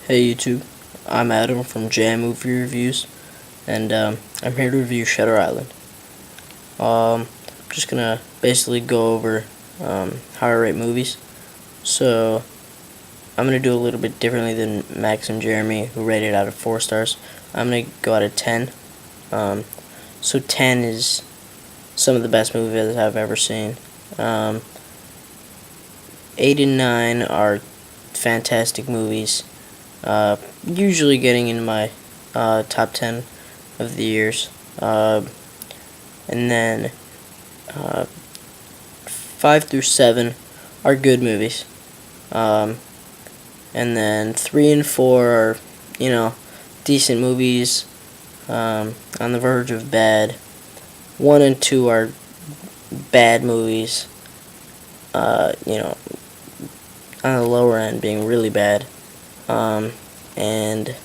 Hey YouTube, I'm Adam from Jam Movie Reviews, and I'm here to review Shutter Island. I'm just gonna basically go over how I rate movies. So I'm gonna do a little bit differently than Max and Jeremy, who rated out of 4 stars. I'm gonna go out of 10. So 10 is some of the best movies I've ever seen. 8 and 9 are fantastic movies. Usually getting in my top 10 of the years. And then 5 through 7 are good movies. And then 3 and 4 are, decent movies, on the verge of bad. 1 and 2 are bad movies, on the lower end being really bad. And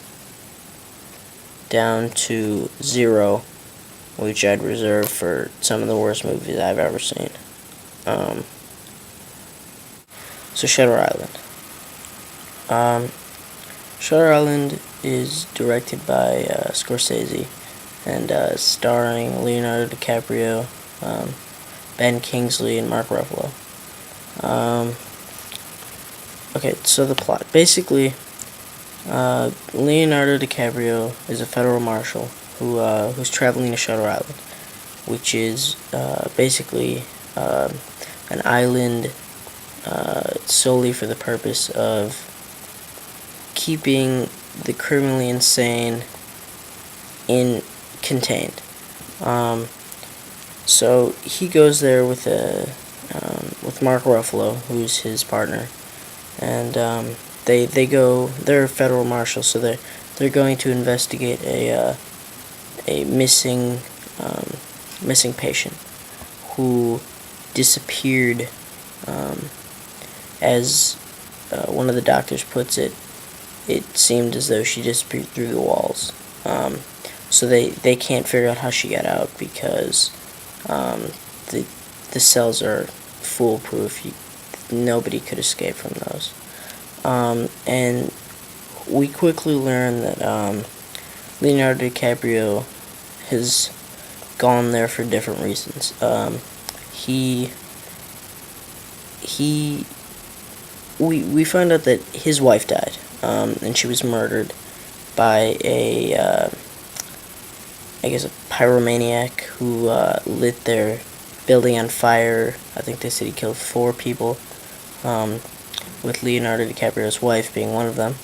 down to 0, which I'd reserve for some of the worst movies I've ever seen. So Shutter Island. Shutter Island is directed by Scorsese and starring Leonardo DiCaprio, Ben Kingsley, and Mark Ruffalo. Okay, so the plot. Basically, Leonardo DiCaprio is a federal marshal who's traveling to Shutter Island, which is basically an island solely for the purpose of keeping the criminally insane contained. So he goes there with Mark Ruffalo, who's his partner, and they're federal marshals, so they're going to investigate a missing patient who disappeared, as one of the doctors puts it. It seemed as though she disappeared through the walls. So they can't figure out how she got out because the cells are foolproof. Nobody could escape from those. And we quickly learn that Leonardo DiCaprio has gone there for different reasons. We find out that his wife died, and she was murdered by a pyromaniac who lit their building on fire. I think they said he killed 4 people, with Leonardo DiCaprio's wife being one of them.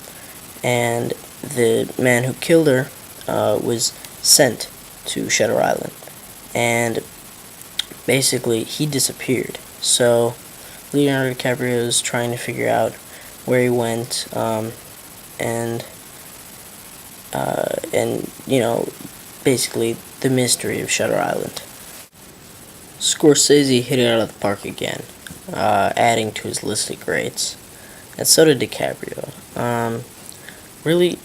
And the man who killed her was sent to Shutter Island, and basically he disappeared. So Leonardo DiCaprio is trying to figure out where he went, and basically the mystery of Shutter Island. Scorsese hit it out of the park again, adding to his list of greats, and so did DiCaprio. Really,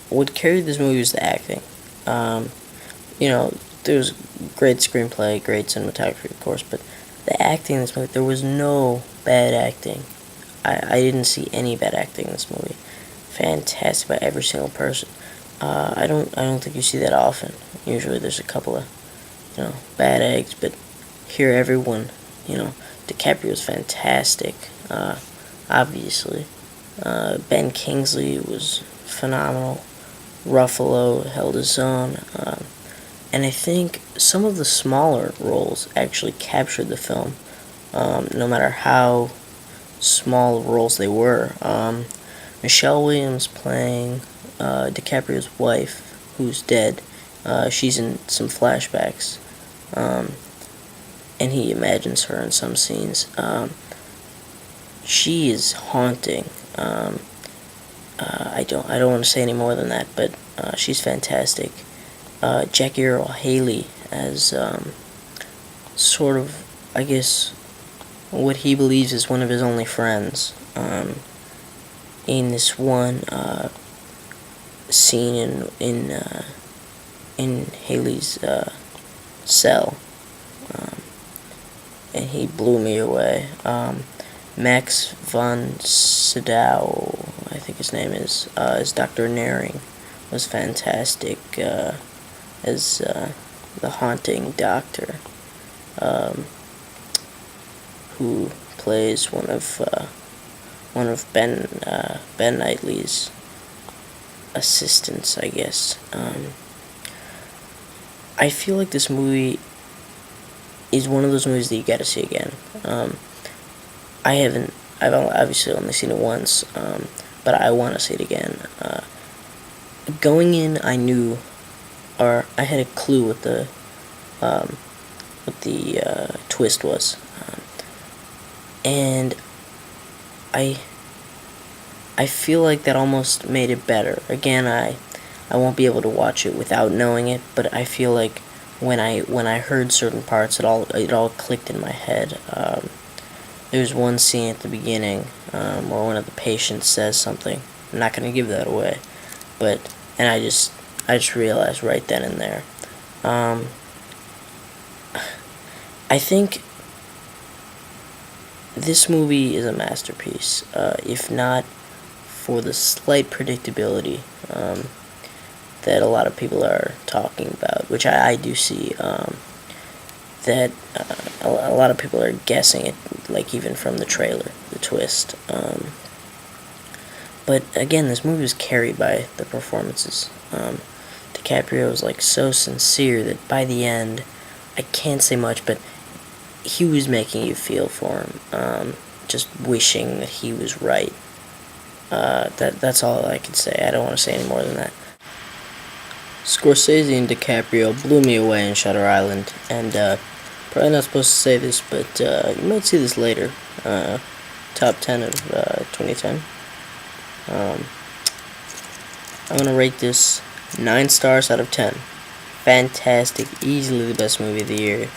what carried this movie was the acting. There was great screenplay, great cinematography, of course, but the acting in this movie, there was no bad acting. I didn't see any bad acting in this movie. Fantastic by every single person. I don't think you see that often. Usually there's a couple of, bad eggs, but here everyone, DiCaprio's fantastic, obviously. Ben Kingsley was phenomenal. Ruffalo held his own. And I think some of the smaller roles actually captured the film, no matter how small roles they were. Michelle Williams playing DiCaprio's wife, who's dead. She's in some flashbacks, and he imagines her in some scenes. She is haunting. I don't want to say any more than that, but she's fantastic. Jackie Earle Haley as sort of, I guess, what he believes is one of his only friends. In this one scene in Haley's cell, and he blew me away. Max von Sydow, I think think his name is, as Dr. Naring, was fantastic, as, the haunting doctor, who plays one of Ben Knightley's assistants, I guess. I feel like this movie is one of those movies that you gotta see again. I've obviously only seen it once, but I want to see it again. Going in, I knew, or I had a clue what the twist was, and I feel like that almost made it better. Again, I won't be able to watch it without knowing it, but I feel like when I heard certain parts, it all clicked in my head. There's one scene at the beginning where one of the patients says something. I'm not gonna give that away, and I just realized right then and there. I think this movie is a masterpiece, if not for the slight predictability that a lot of people are talking about, which I do see. That a lot of people are guessing it, like even from the trailer, the twist. But again, this movie was carried by the performances. DiCaprio was like so sincere that by the end, I can't say much, but he was making you feel for him, just wishing that he was right. That's all I can say. I don't want to say any more than that. Scorsese and DiCaprio blew me away in Shutter Island, and probably not supposed to say this, but you might see this later. Top 10 of 2010. I'm gonna rate this 9 stars out of 10. Fantastic, easily the best movie of the year,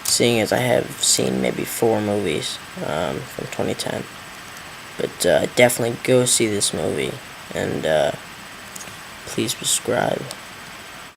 seeing as I have seen maybe 4 movies from 2010. But definitely go see this movie, and please subscribe.